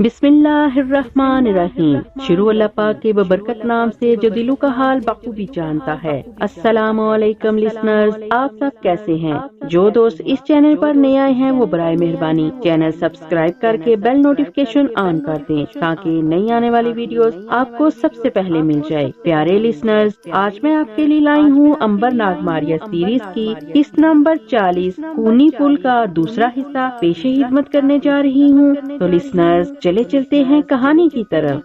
بسم اللہ الرحمن الرحیم۔ شروع اللہ پاک کے ببرکت نام سے جو دلوں کا حال بخوبی جانتا ہے۔ السلام علیکم لسنرز، آپ سب کیسے ہیں؟ جو دوست اس چینل پر نئے آئے ہیں وہ برائے مہربانی چینل سبسکرائب کر کے بیل نوٹیفکیشن آن کر دیں تاکہ نئی آنے والی ویڈیوز آپ کو سب سے پہلے مل جائے۔ پیارے لسنرز، آج میں آپ کے لیے لائی ہوں امبر ناگ ماریا سیریز کی قسط نمبر 40 خونی پھول کا دوسرا حصہ پیش خدمت کرنے جا رہی ہوں۔ تو لسنرز چلے چلتے ہیں کہانی کی طرف۔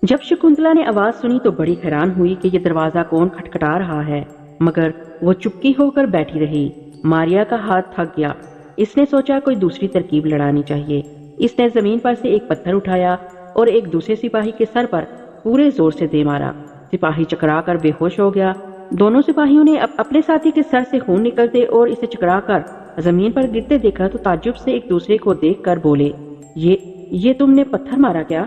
جب شکنتلا نے آواز سنی تو بڑی حیران ہوئی کہ یہ دروازہ کون کھٹکھٹا رہا ہے، مگر وہ چپکی ہو کر بیٹھی رہی۔ ماریا کا ہاتھ تھک گیا۔ اس نے سوچا کوئی دوسری ترکیب لڑانی چاہیے۔ اس نے زمین پر سے ایک پتھر اٹھایا اور ایک دوسرے سپاہی کے سر پر پورے زور سے دے مارا۔ سپاہی چکرا کر بے ہوش ہو گیا۔ دونوں سپاہیوں نے اپنے ساتھی کے سر سے خون نکلتے اور اسے چکرا کر زمین پر گرتے دیکھا تو تعجب سے ایک دوسرے کو دیکھ کر بولے، یہ تم نے پتھر مارا کیا؟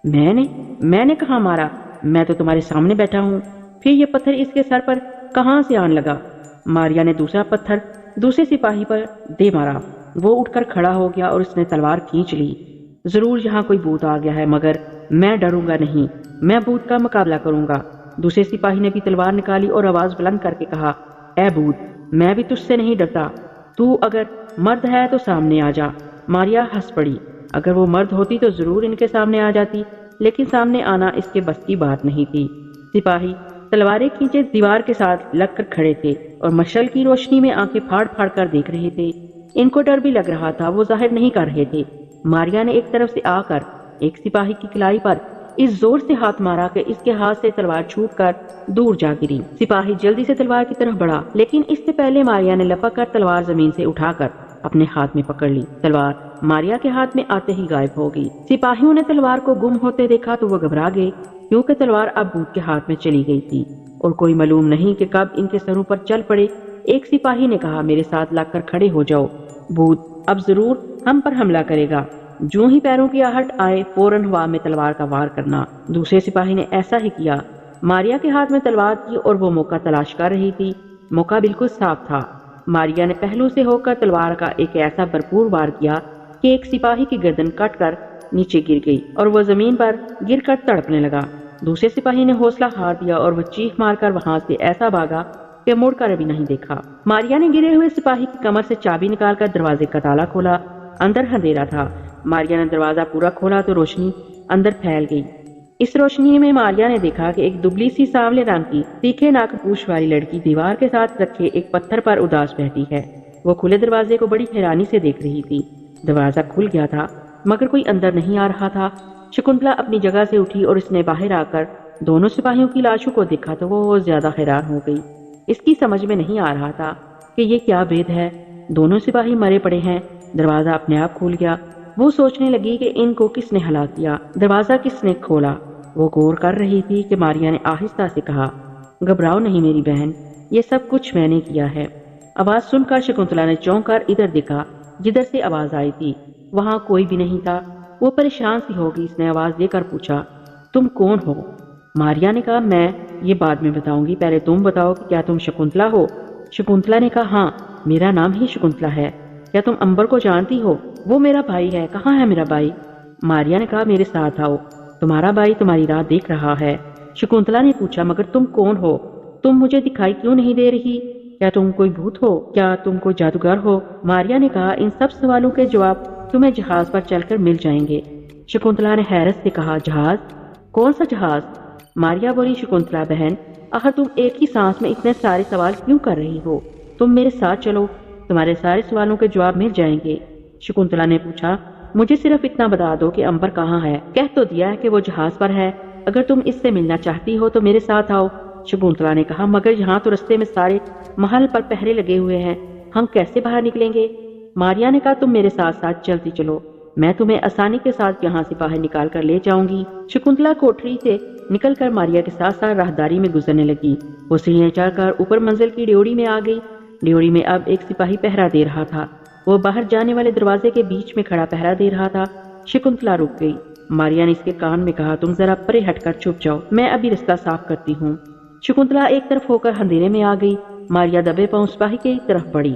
میں نے کہاں مارا، میں تو تمہارے سامنے بیٹھا ہوں، پھر یہ پتھر اس کے سر پر کہاں سے آن لگا؟ ماریا نے دوسرا پتھر دوسرے سپاہی پر دے مارا۔ وہ اٹھ کر کھڑا ہو گیا اور اس نے تلوار کھینچ لی۔ ضرور یہاں کوئی بھوت آ گیا ہے، مگر میں ڈروں گا نہیں، میں بھوت کا مقابلہ کروں گا۔ دوسرے سپاہی نے بھی تلوار نکالی اور آواز بلند کر کے کہا، اے بھوت، میں بھی تجھ سے نہیں ڈرتا، تو اگر مرد ہے تو سامنے آ جا۔ ماریا ہنس پڑی۔ اگر وہ مرد ہوتی تو ضرور ان کے سامنے آ جاتی، لیکن سامنے آنا اس کے بس کی بات نہیں تھی۔ سپاہی تلواریں کھینچے دیوار کے ساتھ لگ کر کھڑے تھے اور مشعل کی روشنی میں آنکھیں پھاڑ پھاڑ کر دیکھ رہے تھے۔ ان کو ڈر بھی لگ رہا تھا، وہ ظاہر نہیں کر رہے تھے۔ ماریا نے ایک طرف سے آ کر ایک سپاہی کی کلائی پر اس زور سے ہاتھ مارا کہ اس کے ہاتھ سے تلوار چھوٹ کر دور جا گری۔ سپاہی جلدی سے تلوار کی طرف بڑھا، لیکن اس سے پہلے ماریا نے لپک کر تلوار زمین سے اٹھا کر اپنے ہاتھ میں پکڑ لی۔ تلوار ماریا کے ہاتھ میں آتے ہی غائب ہو گئی۔ سپاہیوں نے تلوار کو گم ہوتے دیکھا تو وہ گھبرا گئے، کیونکہ تلوار اب بھوت کے ہاتھ میں چلی گئی تھی اور کوئی معلوم نہیں کہ کب ان کے سروں پر چل پڑے۔ ایک سپاہی نے کہا، میرے ساتھ لگ کر کھڑے ہو جاؤ، بھوت اب ضرور ہم پر حملہ کرے گا۔ جو ہی پیروں کی آہٹ آئے فوراً ہوا میں تلوار کا وار کرنا۔ دوسرے سپاہی نے ایسا ہی کیا۔ ماریا کے ہاتھ میں تلوار تھی اور وہ موقع تلاش کر رہی تھی۔ موقع بالکل صاف تھا۔ ماریا نے پہلو سے ہو کر تلوار کا ایک ایسا بھرپور وار کیا کہ ایک سپاہی کی گردن کٹ کر نیچے گر گئی اور وہ زمین پر گر کر تڑپنے لگا۔ دوسرے سپاہی نے حوصلہ ہار دیا اور وہ چیخ مار کر وہاں سے ایسا بھاگا کہ مڑ کر ابھی نہیں دیکھا۔ ماریا نے گرے ہوئے سپاہی کی کمر سے چابی نکال کر دروازے کا تالا کھولا۔ اندر اندھیرا تھا۔ ماریا نے دروازہ پورا کھولا تو روشنی اندر پھیل گئی۔ اس روشنی میں ماریا نے دیکھا کہ ایک دبلی سی سانولے رنگ کی تیکھے ناک پوش والی لڑکی دیوار کے ساتھ رکھے ایک پتھر پر اداس بیٹھی ہے۔ وہ کھلے دروازے کو بڑی حیرانی سے دیکھ رہی تھی۔ دروازہ کھل گیا تھا مگر کوئی اندر نہیں آ رہا تھا۔ شکنتلا اپنی جگہ سے اٹھی اور اس نے باہر آ کر دونوں سپاہیوں کی لاشوں کو دیکھا تو وہ زیادہ حیران ہو گئی۔ اس کی سمجھ میں نہیں آ رہا تھا کہ یہ کیا بھید ہے۔ دونوں سپاہی مرے پڑے ہیں۔ دروازہ اپنے آپ کھل گیا۔ وہ سوچنے لگی کہ ان کو کس نے ہلاک کیا، دروازہ کس نے کھولا۔ وہ غور کر رہی تھی کہ ماریا نے آہستہ سے کہا، گھبراؤ نہیں میری بہن، یہ سب کچھ میں نے کیا ہے۔ آواز سن کر شکنتلا نے چونک کر ادھر دیکھا جدھر سے آواز آئی تھی۔ وہاں کوئی بھی نہیں تھا۔ وہ پریشان سی ہو گئی۔ اس نے آواز دے کر پوچھا، تم کون ہو؟ ماریا نے کہا، میں یہ بعد میں بتاؤں گی، پہلے تم بتاؤ کہ کیا تم شکنتلا ہو؟ شکنتلا نے کہا، ہاں میرا نام ہی شکنتلا ہے۔ کیا تم امبر کو جانتی ہو؟ وہ میرا بھائی ہے۔ کہاں ہے میرا بھائی؟ ماریا نے کہا، میرے ساتھ آؤ، تمہارا بھائی تمہاری راہ دیکھ رہا ہے۔ شکنتلا نے پوچھا، مگر تم کون ہو؟ تم مجھے دکھائی کیوں نہیں دے رہی؟ کیا تم کوئی بھوت ہو؟ کیا تم کوئی جادوگر ہو؟ ماریا نے کہا، ان سب سوالوں کے جواب تمہیں جہاز پر چل کر مل جائیں گے۔ شکنتلا نے حیرت سے کہا، جہاز؟ کون سا جہاز؟ ماریا بولی، شکنتلا بہن، آخر تم ایک ہی سانس میں اتنے سارے سوال کیوں کر رہی ہو؟ تم میرے ساتھ چلو، تمہارے سارے سوالوں کے جواب مل جائیں گے۔ شکنتلا نے پوچھا، مجھے صرف اتنا بتا دو کہ امبر کہاں ہے۔ کہہ تو دیا ہے کہ وہ جہاز پر ہے، اگر تم اس سے ملنا چاہتی ہو تو میرے ساتھ آؤ۔ شکنتلا نے کہا، مگر یہاں تو رستے میں سارے محل پر پہرے لگے ہوئے ہیں، ہم کیسے باہر نکلیں گے؟ ماریا نے کہا، تم میرے ساتھ ساتھ چلتی چلو، میں تمہیں آسانی کے ساتھ یہاں سے باہر نکال کر لے جاؤں گی۔ شکنتلا کوٹری سے نکل کر ماریا کے ساتھ ساتھ راہداری میں گزرنے لگی۔ وہ سیڑھیاں چڑھ کر اوپر منزل کی ڈیوڑی میں آ گئی۔ ڈیوڑی میں اب ایک سپاہی پہرا دے رہا تھا۔ وہ باہر جانے والے دروازے کے بیچ میں کھڑا پہرا دے رہا تھا۔ شکنتلا رک گئی۔ ماریا نے اس کے کان میں کہا، تم ذرا پرے ہٹ کر چھپ جاؤ، میں ابھی رستہ صاف کرتی ہوں۔ شکنتلا ایک طرف ہو کر اندھیرے میں آ گئی۔ ماریا دبے پاؤں سپاہی کی طرف بڑھی۔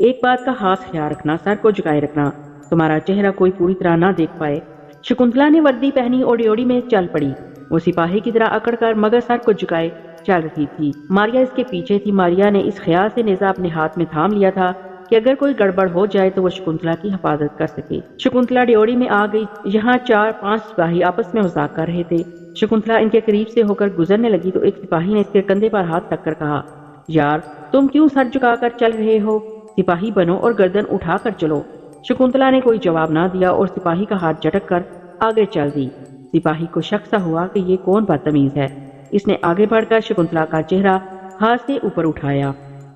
ایک بات کا خاص خیال رکھنا، سر کو جھکائے رکھنا، تمہارا چہرہ کوئی پوری طرح نہ دیکھ پائے۔ شکنتلا نے وردی پہنی اور ڈیوڑی میں چل پڑی۔ وہ سپاہی کی طرح اکڑ کر مگر سر کو جھکائے چل رہی تھی۔ ماریا اس کے پیچھے تھی۔ ماریا نے اس خیال سے نیزہ اپنے ہاتھ میں تھام لیا تھا کہ اگر کوئی گڑبڑ ہو جائے تو وہ شکنتلا کی حفاظت کر سکے۔ شکنتلا ڈیوڑی میں آ گئی۔ یہاں 4-5 سپاہی آپس میں مذاق کر رہے تھے۔ شکنتلا ان کے قریب سے ہو کر گزرنے لگی تو ایک سپاہی نے اس کے کندھے پر ہاتھ رکھ کر کہا، یار تم کیوں سر جھکا کر چل رہے ہو؟ سپاہی بنو اور گردن اٹھا کر چلو۔ شکنتلا نے کوئی جواب نہ دیا اور سپاہی کا ہاتھ جھٹک کر آگے چل دی۔ سپاہی کو شک سا ہوا کہ یہ کون بدتمیز ہے۔ اس نے آگے بڑھ کر شکنتلا کا چہرہ ہاتھ سے اوپر اٹھایا۔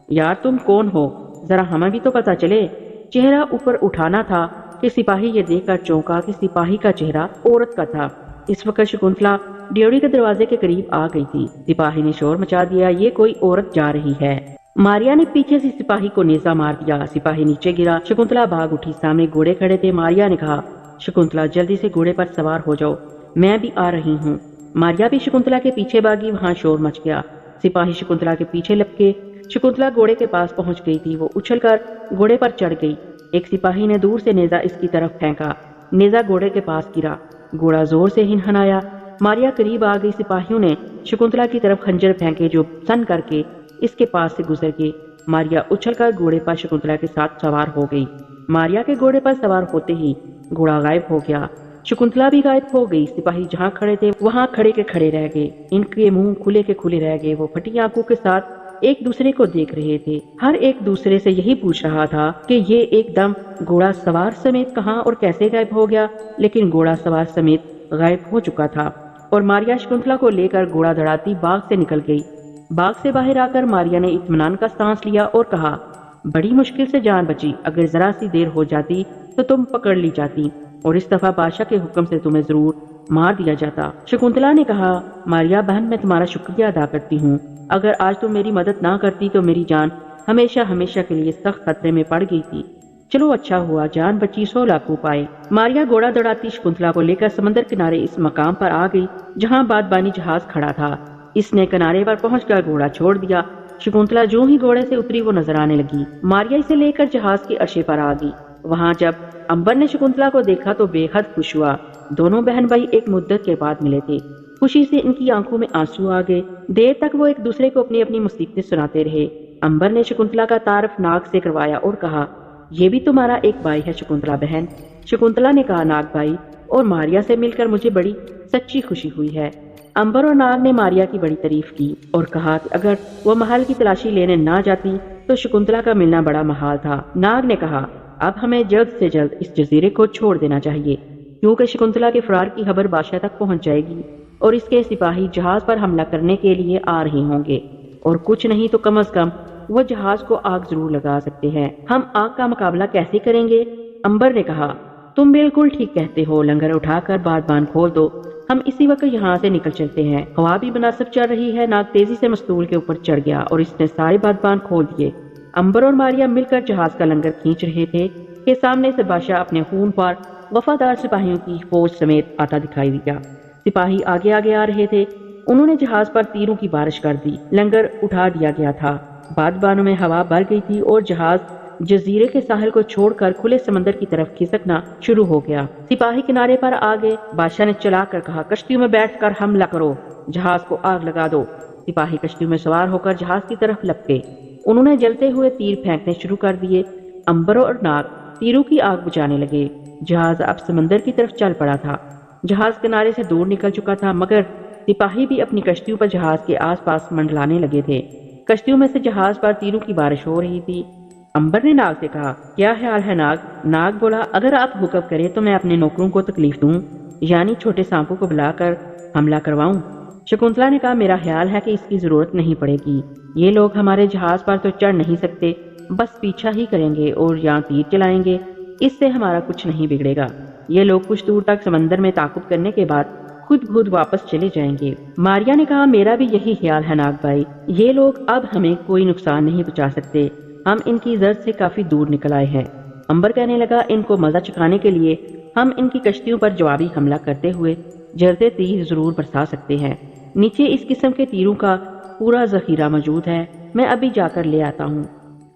یار تم کون ہو؟ ذرا ہمیں بھی تو پتا چلے۔ چہرہ اوپر اٹھانا تھا کہ سپاہی یہ دیکھ کر چونکا کہ سپاہی کا چہرہ عورت کا تھا۔ اس وقت شکنتلا ڈیوڑی کے دروازے کے قریب آ گئی تھی۔ سپاہی نے شور مچا دیا، یہ کوئی عورت جا رہی ہے۔ ماریا نے پیچھے سے سپاہی کو نیزہ مار دیا۔ سپاہی نیچے گرا۔ شکنتلا بھاگ اٹھی۔ سامنے گھوڑے کھڑے تھے۔ ماریا نے کہا، شکنتلا جلدی سے گھوڑے پر سوار ہو جاؤ، میں بھی آ رہی ہوں۔ ماریا بھی شکنتلا کے پیچھے بھاگی۔ وہاں شور مچ گیا۔ سپاہی شکنتلا کے پیچھے لپکے۔ شکنتلا گھوڑے کے پاس پہنچ گئی تھی۔ وہ اچھل کر گھوڑے پر چڑھ گئی۔ ایک سپاہی نے دور سے نیزہ اس کی طرف پھینکا۔ نیزہ گھوڑے کے پاس گرا۔ گھوڑا زور سے ہنہنایا۔ ماریا قریب آ گئی۔ سپاہیوں نے شکنتلا کی طرف خنجر پھینکے جو سن کر کے اس کے پاس سے گزر گئے۔ ماریا اچھل کر گھوڑے پر شکنتلا کے ساتھ سوار ہو گئی۔ ماریا کے گھوڑے پر سوار ہوتے ہی گھوڑا غائب ہو گیا۔ شکنتلا بھی غائب ہو گئی۔ سپاہی جہاں کھڑے تھے وہاں کھڑے کے کھڑے رہ گئے۔ ان کے منہ کھلے کے کھلے رہ گئے۔ وہ پھٹی آنکھوں کے ساتھ ایک دوسرے کو دیکھ رہے تھے۔ ہر ایک دوسرے سے یہی پوچھ رہا تھا کہ یہ ایک دم گھوڑا سوار سمیت کہاں اور کیسے غائب ہو گیا، لیکن گھوڑا سوار سمیت غائب ہو چکا تھا اور ماریا شکنتلا کو لے کر گھوڑا دڑاتی باغ سے نکل گئی۔ باغ سے باہر آ کر ماریا نے اطمینان کا سانس لیا اور کہا، بڑی مشکل سے جان بچی، اگر ذرا سی دیر ہو جاتی تو تم پکڑ لی جاتی اور اس دفعہ بادشاہ کے حکم سے تمہیں ضرور مار دیا جاتا۔ شکنتلا نے کہا، ماریا بہن میں تمہارا شکریہ ادا کرتی ہوں، اگر آج تم میری مدد نہ کرتی تو میری جان ہمیشہ ہمیشہ کے لیے سخت خطرے میں پڑ گئی تھی۔ چلو اچھا ہوا جان بچی، 100 لاکھوں پائے۔ ماریا گھوڑا دڑاتی شکنتلا کو لے کر سمندر کنارے اس مقام پر آ گئی جہاں بادبانی جہاز کھڑا تھا۔ اس نے کنارے پر پہنچ کر گھوڑا چھوڑ دیا۔ شکنتلا جو ہی گھوڑے سے اتری وہ نظر آنے لگی۔ ماریا اسے لے کر جہاز کے عرصے پر آ گئی۔ وہاں جب امبر نے شکنتلا کو دیکھا تو بے حد خوش ہوا۔ دونوں بہن بھائی ایک مدت کے بعد ملے تھے۔ خوشی سے ان کی آنکھوں میں آنسو آ گئے۔ دیر تک وہ ایک دوسرے کو اپنی اپنی مصیبتیں سناتے رہے۔ امبر نے شکنتلا کا تعارف ناگ سے کروایا اور کہا، یہ بھی تمہارا ایک بھائی ہے شکنتلا بہن۔ شکنتلا نے کہا، ناگ بھائی، اور ماریا سے مل کر مجھے بڑی سچی خوشی ہوئی ہے۔ امبر اور ناگ نے ماریا کی بڑی تعریف کی اور کہا کہ اگر وہ محل کی تلاشی لینے نہ جاتی تو شکنتلا کا ملنا بڑا محال تھا۔ ناگ نے کہا، اب ہمیں جلد سے جلد اس جزیرے کو چھوڑ دینا چاہیے کیونکہ شکنتلا کے فرار کی خبر بادشاہ تک پہنچ جائے گی اور اس کے سپاہی جہاز پر حملہ کرنے کے لیے آ رہے ہوں گے، اور کچھ نہیں تو کم از کم وہ جہاز کو آگ ضرور لگا سکتے ہیں۔ ہم آگ کا مقابلہ کیسے کریں گے؟ امبر نے کہا، تم بالکل ٹھیک کہتے ہو، لنگر اٹھا کر بادبان کھول دو، ہم اسی وقت یہاں سے نکل چلتے ہیں۔ ہوا بھی مناسب چل رہی ہے۔ ناگ تیزی سے مستول کے اوپر چڑھ گیا اور اس نے سارے بادبان کھول دیے۔ امبر اور ماریا مل کر جہاز کا لنگر کھینچ رہے تھے کہ سامنے سے بادشاہ اپنے خون خوار وفادار سپاہیوں کی فوج سمیت آتا دکھائی دیا۔ سپاہی آگے آگے آ رہے تھے۔ انہوں نے جہاز پر تیروں کی بارش کر دی۔ لنگر اٹھا دیا گیا تھا۔ بادبانوں میں ہوا بھر گئی تھی اور جہاز جزیرے کے ساحل کو چھوڑ کر کھلے سمندر کی طرف کھسکنا شروع ہو گیا۔ سپاہی کنارے پر آ گئے۔ بادشاہ نے چلا کر کہا، کشتیوں میں بیٹھ کر حملہ کرو، جہاز کو آگ لگا دو۔ سپاہی کشتیوں میں سوار ہو کر جہاز کی طرف لپکے۔ انہوں نے جلتے ہوئے تیر پھینکنے شروع کر دیے۔ امبر اور ناگ تیروں کی آگ بجھانے لگے۔ جہاز اب سمندر کی طرف چل پڑا تھا۔ جہاز کنارے سے دور نکل چکا تھا مگر سپاہی بھی اپنی کشتیوں پر جہاز کے آس پاس منڈلانے لگے تھے۔ کشتیوں میں سے جہاز پر تیروں کی بارش ہو رہی تھی۔ امبر نے ناگ سے کہا، کیا خیال ہے ناگ؟ ناگ بولا، اگر آپ حکم کریں تو میں اپنے نوکروں کو تکلیف دوں، یعنی چھوٹے سانپوں کو بلا کر حملہ کرواؤں۔ شکنتلا نے کہا، میرا خیال ہے کہ اس کی ضرورت نہیں پڑے گی، یہ لوگ ہمارے جہاز پر تو چڑھ نہیں سکتے، بس پیچھا ہی کریں گے اور یہاں تیر چلائیں گے، اس سے ہمارا کچھ نہیں بگڑے گا۔ یہ لوگ کچھ دور تک سمندر میں تعاقب کرنے کے بعد خود واپس چلے جائیں گے۔ ماریا نے کہا، میرا بھی یہی خیال ہے ناگ بھائی، یہ لوگ اب ہمیں کوئی نقصان نہیں پہنچا سکتے، ہم ان کی زرد سے کافی دور نکل آئے ہیں۔ امبر کہنے لگا، ان کو مزہ چکھانے کے لیے ہم ان کی کشتیوں پر جوابی حملہ کرتے ہوئے جلتے تیر ضرور برسا سکتے ہیں۔ نیچے اس قسم کے تیروں کا پورا ذخیرہ موجود ہے، میں ابھی جا کر لے آتا ہوں۔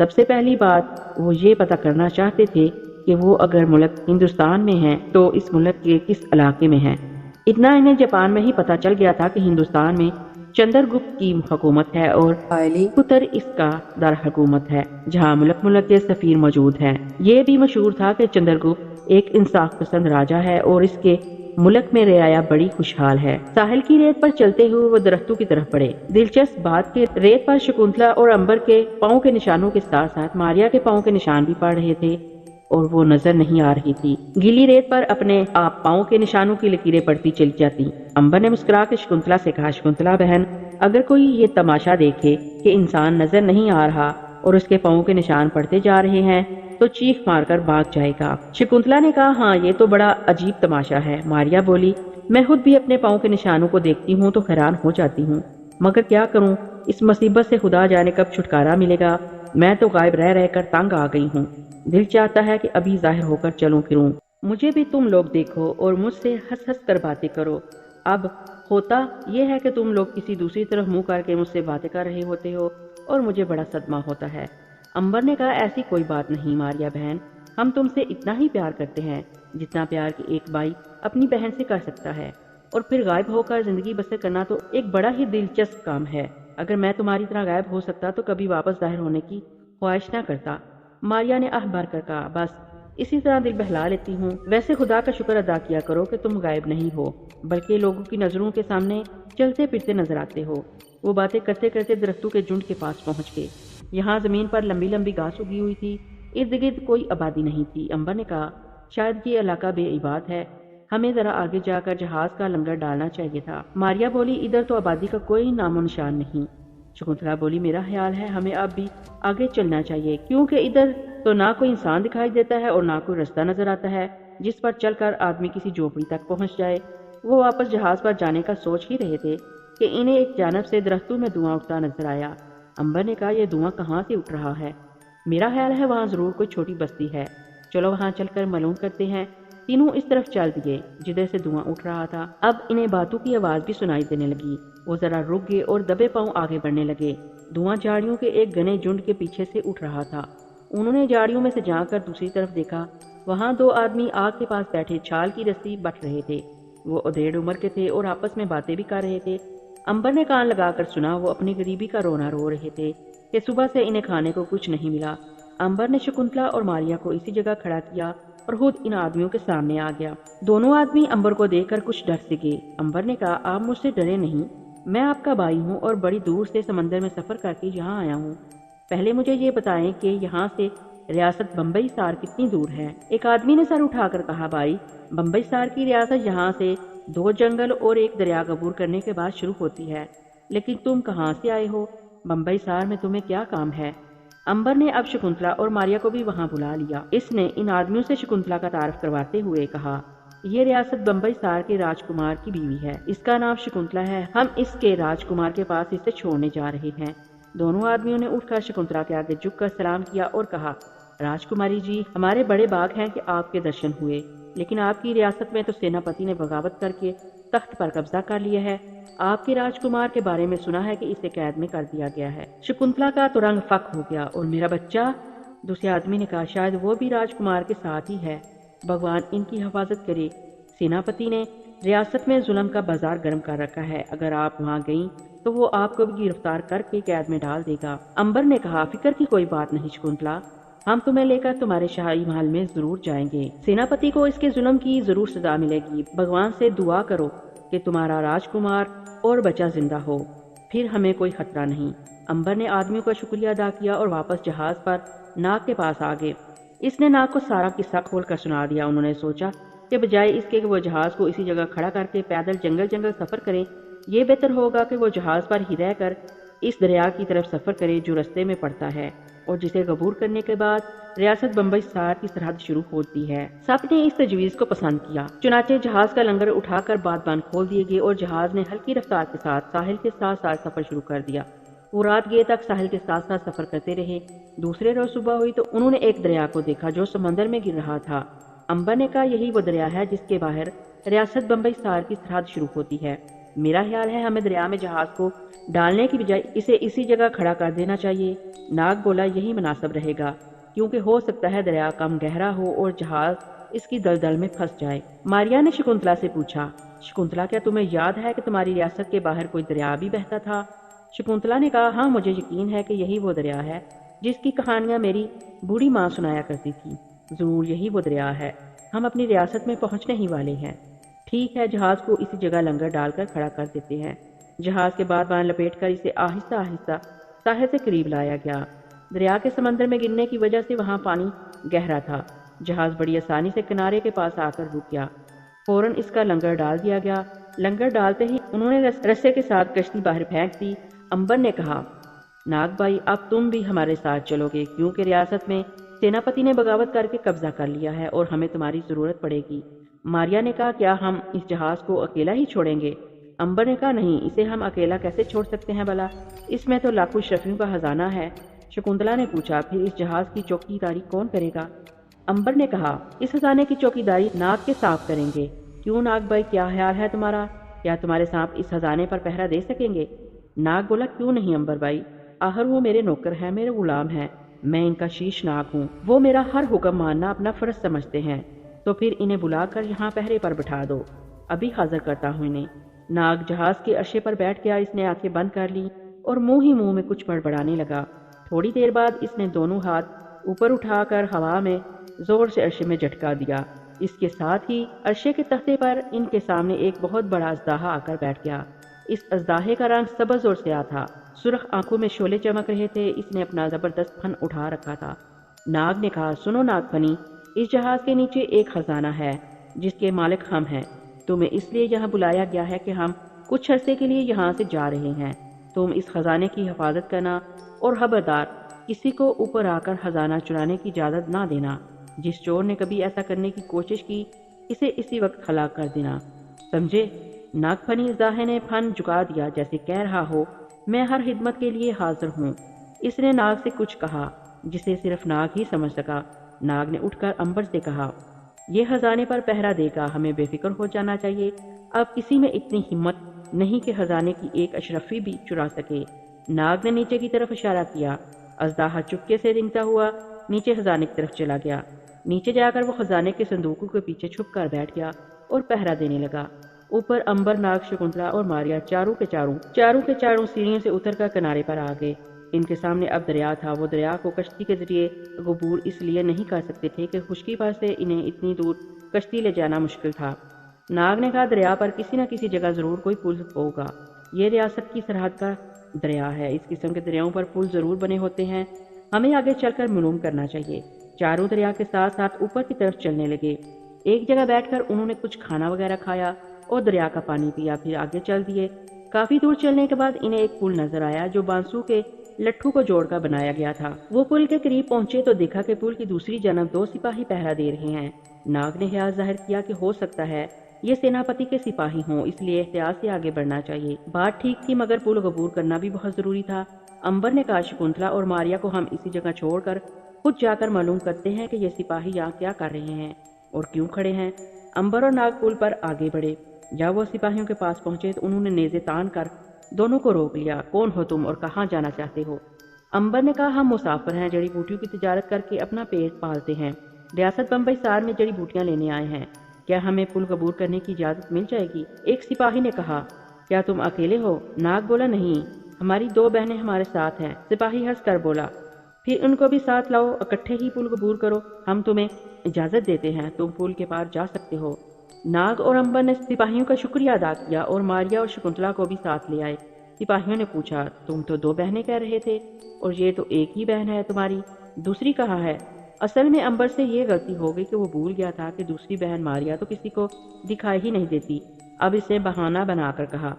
سب سے پہلی بات وہ یہ پتہ کرنا چاہتے تھے کہ وہ اگر ملک ہندوستان میں ہیں تو اس ملک کے کس علاقے میں ہیں۔ اتنا انہیں جاپان میں ہی پتہ چل گیا تھا کہ ہندوستان میں چندر گپت کی حکومت ہے اور اتر اس کا دار حکومت ہے، جہاں ملک ملک کے سفیر موجود ہیں۔ یہ بھی مشہور تھا کہ چندر گپت ایک انصاف پسند راجا ہے اور اس کے ملک میں رعایا بڑی خوشحال ہے۔ ساحل کی ریت پر چلتے ہوئے وہ درختوں کی طرف بڑھے۔ دلچسپ بات کہ ریت پر شکنتلا اور امبر کے پاؤں کے نشانوں کے ساتھ ساتھ ماریا کے پاؤں کے نشان بھی پڑ رہے تھے اور وہ نظر نہیں آ رہی تھی۔ گیلی ریت پر اپنے آپ پاؤں کے نشانوں کی لکیریں پڑتی چلی جاتی۔ امبر نے مسکرا کے شکنتلا سے کہا، شکنتلا بہن، اگر کوئی یہ تماشا دیکھے کہ انسان نظر نہیں آ رہا اور اس کے پاؤں کے نشان پڑتے جا رہے ہیں تو چیخ مار کر بھاگ جائے گا۔ شکنتلا نے کہا، ہاں یہ تو بڑا عجیب تماشا ہے۔ ماریا بولی، میں خود بھی اپنے پاؤں کے نشانوں کو دیکھتی ہوں تو حیران ہو جاتی ہوں، مگر کیا کروں، اس مصیبت سے خدا جانے کب چھٹکارا ملے گا۔ میں تو غائب رہ رہ کر تنگ آ گئی ہوں، دل چاہتا ہے کہ ابھی ظاہر ہو کر چلوں پھروں، مجھے بھی تم لوگ دیکھو اور مجھ سے ہنس ہنس کر باتیں کرو۔ اب ہوتا یہ ہے کہ تم لوگ کسی دوسری طرف منہ کر کے مجھ سے باتیں کر رہے ہوتے ہو اور مجھے بڑا صدمہ ہوتا ہے۔ امبر نے کہا، ایسی کوئی بات نہیں ماریا بہن، ہم تم سے اتنا ہی پیار کرتے ہیں جتنا پیار کہ ایک بھائی اپنی بہن سے کر سکتا ہے، اور پھر غائب ہو کر زندگی بسر کرنا تو ایک بڑا ہی دلچسپ کام ہے۔ اگر میں تمہاری طرح غائب ہو سکتا تو کبھی واپس ظاہر ہونے کی خواہش نہ کرتا۔ ماریا نے آہ بھر کر کہا، بس اسی طرح دل بہلا لیتی ہوں۔ ویسے خدا کا شکر ادا کیا کرو کہ تم غائب نہیں ہو، بلکہ لوگوں کی نظروں کے سامنے چلتے پھرتے نظر آتے ہو۔ وہ باتیں کرتے کرتے درختوں کے جھنڈ کے پاس پہنچ گئے۔ یہاں زمین پر لمبی لمبی گھاس اگی ہوئی تھی، ارد گرد کوئی آبادی نہیں تھی۔ امبر نے کہا، شاید یہ علاقہ بے عباد ہے، ہمیں ذرا آگے جا کر جہاز کا لنگر ڈالنا چاہیے تھا۔ ماریا بولی، ادھر تو آبادی کا کوئی نام و نشان نہیں۔ شکنتلا بولی، میرا خیال ہے ہمیں اب بھی آگے چلنا چاہیے، کیونکہ ادھر تو نہ کوئی انسان دکھائی دیتا ہے اور نہ کوئی رستہ نظر آتا ہے جس پر چل کر آدمی کسی جھوپڑی تک پہنچ جائے۔ وہ واپس جہاز پر جانے کا سوچ ہی رہے تھے کہ انہیں ایک جانب سے درختوں میں دھواں اٹھتا نظر آیا۔ امبر نے کہا، یہ دھواں کہاں سے اٹھ رہا ہے؟ میرا خیال ہے وہاں ضرور کوئی چھوٹی بستی ہے، چلو وہاں چل کر معلوم کرتے ہیں۔ تینوں اس طرف چل دیے جدھر سے دھواں اٹھ رہا تھا۔ اب انہیں باتوں کی آواز بھی سنائی دینے لگی۔ وہ ذرا رک گئے اور دبے پاؤں آگے بڑھنے لگے۔ دھواں جھاڑیوں کے ایک گھنے جھنڈ کے پیچھے سے اٹھ رہا تھا۔ انہوں نے جھاڑیوں میں سے جھانک کر دوسری طرف دیکھا، وہاں دو آدمی آگ کے پاس بیٹھے چھال کی رسی بٹ رہے تھے۔ وہ ادھیڑ عمر کے تھے اور آپس میں باتیں بھی کر رہے تھے۔ امبر نے کان لگا کر سنا، وہ اپنی غریبی کا رونا رو رہے تھے کہ صبح سے انہیں کھانے کو کچھ نہیں ملا۔ امبر نے شکنتلا اور ماریا کو اسی جگہ کھڑا کیا اور خود ان آدمیوں کے سامنے آ گیا۔ دونوں آدمی امبر کو دیکھ کر کچھ ڈر سے گئے۔ امبر نے کہا، آپ مجھ سے ڈرے نہیں، میں آپ کا بھائی ہوں اور بڑی دور سے سمندر میں سفر کر کے یہاں آیا ہوں۔ پہلے مجھے یہ بتائیں کہ یہاں سے ریاست بمبئی سار کتنی دور ہے؟ ایک آدمی نے سر اٹھا کر کہا، بھائی، بمبئی سار کی ریاست یہاں سے 2 جنگل اور ایک دریا عبور کرنے کے بعد شروع ہوتی ہے، لیکن تم کہاں سے آئے ہو؟ بمبئی سار میں تمہیں کیا کام ہے؟ امبر نے اب شکنتلا اور ماریا کو بھی وہاں بلا لیا۔ اس نے ان آدمیوں سے شکنتلا کا تعارف کرواتے ہوئے کہا، یہ ریاست بمبئی سار کے راجکمار کی بیوی ہے، اس کا نام شکنتلا ہے، ہم اس کے راجکمار کے پاس اسے چھوڑنے جا رہے ہیں۔ دونوں آدمیوں نے اٹھ کر شکنتلا کے آگے جھک کر سلام کیا اور کہا، راجکماری جی، ہمارے بڑے باغ ہیں کہ آپ کے درشن ہوئے، لیکن آپ کی ریاست میں تو سیناپتی نے بغاوت کر کے تخت پر قبضہ کر لیا ہے۔ آپ کے راجکمار کے بارے میں سنا ہے کہ اسے قید میں کر دیا گیا ہے۔ شکنتلا کا تو رنگ فک ہو گیا، اور میرا بچہ؟ دوسرے آدمی نے کہا، شاید وہ بھی راجکمار کے ساتھ ہی ہے، بھگوان ان کی حفاظت کرے۔ سیناپتی نے ریاست میں ظلم کا بازار گرم کر رکھا ہے، اگر آپ وہاں گئیں تو وہ آپ کو بھی گرفتار کر کے قید میں ڈال دے گا۔ امبر نے کہا، فکر کی کوئی بات نہیں شکنتلا، ہم تمہیں لے کر تمہارے شاہی محل میں ضرور جائیں گے۔ سیناپتی کو اس کے ظلم کی ضرور سزا ملے گی، بھگوان سے دعا کرو کہ تمہارا راجکمار اور بچہ زندہ ہو، پھر ہمیں کوئی خطرہ نہیں۔ امبر نے آدمیوں کا شکریہ ادا کیا اور واپس جہاز پر ناک کے پاس آ گئے۔ اس نے ناک کو سارا قصہ کھول کر سنا دیا۔ انہوں نے سوچا کہ بجائے اس کے کہ وہ جہاز کو اسی جگہ کھڑا کر کے پیدل جنگل جنگل سفر کریں، یہ بہتر ہوگا کہ وہ جہاز پر ہی رہ کر اس دریا کی طرف سفر کرے جو رستے میں پڑتا ہے اور جسے عبور کرنے کے بعد ریاست بمبئی سار کی سرحد شروع ہوتی ہے۔ سب نے اس تجویز کو پسند کیا، چنانچہ جہاز کا لنگر اٹھا کر باد کھول دیے گئے اور جہاز نے ہلکی رفتار کے ساتھ ساحل کے ساتھ ساتھ سفر شروع کر دیا۔ وہ رات گئے تک ساحل کے ساتھ ساتھ سفر کرتے رہے۔ دوسرے روز صبح ہوئی تو انہوں نے ایک دریا کو دیکھا جو سمندر میں گر رہا تھا۔ امبر نے کہا، یہی وہ دریا ہے جس کے باہر ریاست بمبئی سار کی سرحد شروع ہوتی ہے۔ میرا خیال ہے ہمیں دریا میں جہاز کو ڈالنے کی بجائے اسے اسی جگہ کھڑا کر دینا چاہیے۔ ناگ بولا یہی مناسب رہے گا، کیونکہ ہو سکتا ہے دریا کم گہرا ہو اور جہاز اس کی دلدل میں پھنس جائے۔ ماریا نے شکنتلا سے پوچھا، شکنتلا کیا تمہیں یاد ہے کہ تمہاری ریاست کے باہر کوئی دریا بھی بہتا تھا؟ شکنتلا نے کہا، ہاں مجھے یقین ہے کہ یہی وہ دریا ہے جس کی کہانیاں میری بوڑھی ماں سنایا کرتی تھی۔ ضرور یہی وہ دریا ہے، ہم اپنی ریاست میں پہنچنے ہی والے ہیں۔ ٹھیک ہے، جہاز کو اسی جگہ لنگر ڈال کر کھڑا کر دیتے ہیں۔ جہاز کے بعد بان لپیٹ کر اسے آہستہ آہستہ ساحل سے قریب لایا گیا۔ دریا کے سمندر میں گرنے کی وجہ سے وہاں پانی گہرا تھا۔ جہاز بڑی آسانی سے کنارے کے پاس آ کر رک گیا۔ فوراً اس کا لنگر ڈال دیا گیا۔ لنگر ڈالتے ہی انہوں نے رسے کے ساتھ کشتی باہر پھینک دی۔ امبر نے کہا، ناگ بھائی اب تم بھی ہمارے ساتھ چلو گے، کیونکہ ریاست میں سیناپتی نے بغاوت کر کے قبضہ کر لیا ہے اور ہمیں تمہاری ضرورت پڑے گی۔ ماریا نے کہا، کیا ہم اس جہاز کو اکیلا ہی چھوڑیں گے؟ امبر نے کہا، نہیں، اسے ہم اکیلا کیسے چھوڑ سکتے ہیں بھلا، اس میں تو لاکھوں اشرفیوں کا خزانہ ہے۔ شکنتلا نے پوچھا، پھر اس جہاز کی چوکی داری کون کرے گا؟ امبر نے کہا، اس خزانے کی چوکی داری ناگ کے سانپ کریں گے۔ کیوں ناگ بھائی، کیا خیال ہے تمہارا؟ کیا تمہارے سانپ اس خزانے پر پہرا دے سکیں گے؟ ناگ بولا، کیوں نہیں امبر بھائی، آخر وہ میرے نوکر ہیں، میرے غلام ہیں، میں ان کا شیش ناگ ہوں، وہ میرا ہر حکم ماننا اپنا فرض سمجھتے ہیں، تو پھر انہیں بلا کر یہاں پہرے پر بٹھا دو، ابھی حاضر کرتا ہوں انہیں۔ ناگ جہاز کے عرشے پر بیٹھ گیا۔ اس نے آنکھیں بند کر لی اور منہ ہی منہ میں کچھ بڑبڑانے لگا۔ تھوڑی دیر بعد اس نے دونوں ہاتھ اوپر اٹھا کر ہوا میں زور سے عرشے میں جھٹکا دیا۔ اس کے ساتھ ہی عرشے کے تختے پر ان کے سامنے ایک بہت بڑا اژدہا آ کر بیٹھ گیا۔ اس اژدہے کا رنگ سبز اور سیاہ تھا، سرخ آنکھوں میں شعلے چمک رہے تھے۔ اس نے اپنا زبردست پھن اٹھا رکھا تھا۔ ناگ نے کہا، سنو ناگ فنی، اس جہاز کے نیچے ایک خزانہ ہے جس کے مالک ہم ہیں۔ تمہیں اس لیے یہاں بلایا گیا ہے کہ ہم کچھ عرصے کے لیے یہاں سے جا رہے ہیں۔ تم اس خزانے کی حفاظت کرنا اور خبردار کسی کو اوپر آ کر خزانہ چرانے کی اجازت نہ دینا۔ جس چور نے کبھی ایسا کرنے کی کوشش کی اسے اسی وقت ہلاک کر دینا، سمجھے؟ ناگ فنی اژدہے نے پھن جھکا دیا جیسے کہہ رہا ہو، میں ہر خدمت کے لیے حاضر ہوں۔ اس نے ناگ سے کچھ کہا جسے صرف ناگ ہی سمجھ سکا۔ ناگ نے اٹھ کر امبر سے کہا، یہ خزانے پر پہرا دے گا، ہمیں بے فکر ہو جانا چاہیے۔ اب کسی میں اتنی ہمت نہیں کہ خزانے کی ایک اشرفی بھی چرا سکے۔ ناگ نے نیچے کی طرف اشارہ کیا۔ اژدہا چپکے سے رینگتا ہوا نیچے خزانے کی طرف چلا گیا۔ نیچے جا کر وہ خزانے کے صندوقوں کے پیچھے چھپ کر بیٹھ گیا اور پہرا دینے لگا۔ اوپر امبر، ناگ، شکنتلا اور ماریا چاروں کے چاروں سیڑھیوں سے اتر کر کنارے پر آ گئے۔ ان کے سامنے اب دریا تھا۔ وہ دریا کو کشتی کے ذریعے عبور اس لیے نہیں کر سکتے تھے کہ خشکی پر سے انہیں اتنی دور کشتی لے جانا مشکل تھا۔ ناگ نے کہا، دریا پر کسی نہ کسی جگہ ضرور کوئی پل ہوگا، یہ ریاست کی سرحد کا دریا ہے، اس قسم کے دریاؤں پر پل ضرور بنے ہوتے ہیں، ہمیں آگے چل کر معلوم کرنا چاہیے۔ چاروں دریا کے ساتھ ساتھ اوپر کی طرف چلنے لگے۔ ایک جگہ بیٹھ کر انہوں نے کچھ کھانا وغیرہ کھایا اور دریا کا پانی پیا، پھر آگے چل دیے۔ کافی دور چلنے کے بعد انہیں ایک پل نظر آیا جو بانسوں کے لٹھو کو جوڑ کر بنایا گیا تھا۔ وہ پل کے قریب پہنچے تو دیکھا کہ پل کی دوسری جانب دو سپاہی پہرا دے رہے ہیں۔ ناگ نے خیال ظاہر کیا کہ ہو سکتا ہے یہ سیناپتی کے سپاہی ہوں، اس لیے احتیاط سے آگے بڑھنا چاہیے۔ بات ٹھیک تھی، مگر پل عبور کرنا بھی بہت ضروری تھا۔ امبر نے کہا، شکنتلا اور ماریا کو ہم اسی جگہ چھوڑ کر خود جا کر معلوم کرتے ہیں کہ یہ سپاہی یہاں کیا کر رہے ہیں اور کیوں کھڑے ہیں۔ امبر اور ناگ پل پر آگے بڑھے۔ جب وہ سپاہیوں کے پاس پہنچے تو انہوں نے نیزے تان کر دونوں کو روک لیا۔ کون ہو تم اور کہاں جانا چاہتے ہو؟ امبر نے کہا، ہم مسافر ہیں، جڑی بوٹیوں کی تجارت کر کے اپنا پیٹ پالتے ہیں، ریاست بمبئی سار میں جڑی بوٹیاں لینے آئے ہیں، کیا ہمیں پل عبور کرنے کی اجازت مل جائے گی؟ ایک سپاہی نے کہا، کیا تم اکیلے ہو؟ ناگ بولا، نہیں، ہماری دو بہنیں ہمارے ساتھ ہیں۔ سپاہی ہنس کر بولا، پھر ان کو بھی ساتھ لاؤ، اکٹھے ہی پل عبور کرو، ہم تمہیں اجازت دیتے ہیں، تم پل کے پار جا سکتے ہو۔ ناگ اور امبر نے سپاہیوں کا شکریہ ادا کیا اور ماریا اور شکنتلا کو بھی ساتھ لے آئے۔ سپاہیوں نے پوچھا، تم تو دو بہنیں کہہ رہے تھے اور یہ تو ایک ہی بہن ہے تمہاری، دوسری کہاں ہے؟ اصل میں امبر سے یہ غلطی ہو گئی کہ وہ بھول گیا تھا کہ دوسری بہن ماریا تو کسی کو دکھائی ہی نہیں دیتی۔ اب اس نے بہانہ بنا کر کہا،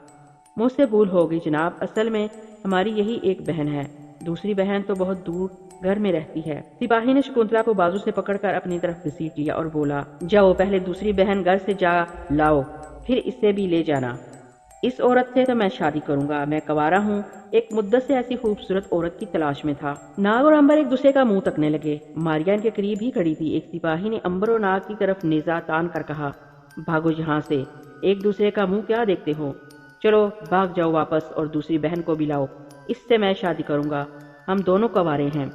مجھ سے بھول ہو گئی جناب، اصل میں ہماری یہی ایک بہن ہے، دوسری بہن تو بہت دور گھر میں رہتی ہے۔ سپاہی نے شکنتلا کو بازو سے پکڑ کر اپنی طرف گھسیٹ لیا اور بولا، جاؤ پہلے دوسری بہن گھر سے جا لاؤ، پھر اسے بھی لے جانا۔ اس عورت سے تو میں شادی کروں گا، میں کنوارا ہوں، ایک مدت سے ایسی خوبصورت عورت کی تلاش میں تھا۔ ناگ اور امبر ایک دوسرے کا منہ تکنے لگے۔ ماریا ان کے قریب ہی کھڑی تھی۔ ایک سپاہی نے امبر اور ناگ کی طرف نیزہ تان کر کہا، بھاگو یہاں سے، ایک دوسرے کا منہ کیا دیکھتے ہو، چلو بھاگ جاؤ واپس اور دوسری بہن کو بھی لاؤ، اس سے میں شادی کروں گا، ہم دونوں کنوارے ہیں۔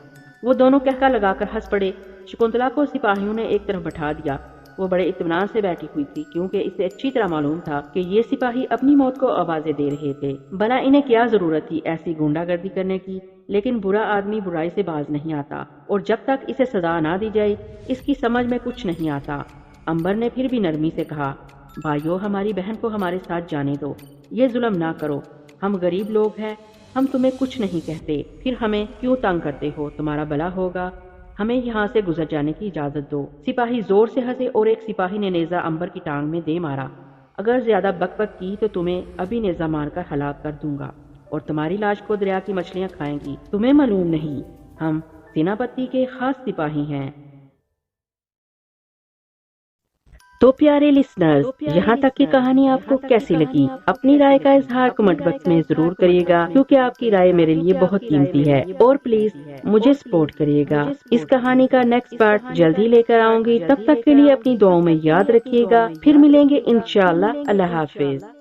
وہ دونوں کہکا لگا کر ہنس پڑے۔ شکنتلا کو سپاہیوں نے ایک طرف بٹھا دیا۔ وہ بڑے اطمینان سے بیٹھی ہوئی تھی کیونکہ اسے اچھی طرح معلوم تھا کہ یہ سپاہی اپنی موت کو آوازیں دے رہے تھے۔ بھلا انہیں کیا ضرورت تھی ایسی گونڈا گردی کرنے کی، لیکن برا آدمی برائی سے باز نہیں آتا، اور جب تک اسے سزا نہ دی جائے اس کی سمجھ میں کچھ نہیں آتا۔ امبر نے پھر بھی نرمی سے کہا، بھائیو، ہماری بہن کو ہمارے ساتھ جانے دو، یہ ظلم نہ کرو، ہم غریب لوگ ہیں، ہم تمہیں کچھ نہیں کہتے، پھر ہمیں کیوں تنگ کرتے ہو، تمہارا بھلا ہوگا، ہمیں یہاں سے گزر جانے کی اجازت دو۔ سپاہی زور سے ہنسے اور ایک سپاہی نے نیزہ امبر کی ٹانگ میں دے مارا۔ اگر زیادہ بک بک کی تو تمہیں ابھی نیزہ مار کر ہلاک کر دوں گا اور تمہاری لاش کو دریا کی مچھلیاں کھائیں گی۔ تمہیں معلوم نہیں، ہم سیناپتی کے خاص سپاہی ہیں۔ تو پیارے لسنرز، یہاں تک کی کہانی آپ کو کیسی لگی؟ اپنی رائے کا اظہار کمنٹ باکس میں ضرور کریے گا، کیونکہ آپ کی رائے میرے لیے بہت قیمتی ہے۔ اور پلیز مجھے سپورٹ کریے گا۔ اس کہانی کا نیکسٹ پارٹ جلد ہی لے کر آؤں گی، تب تک کے لیے اپنی دعاؤں میں یاد رکھیے گا۔ پھر ملیں گے انشاءاللہ۔ اللہ حافظ۔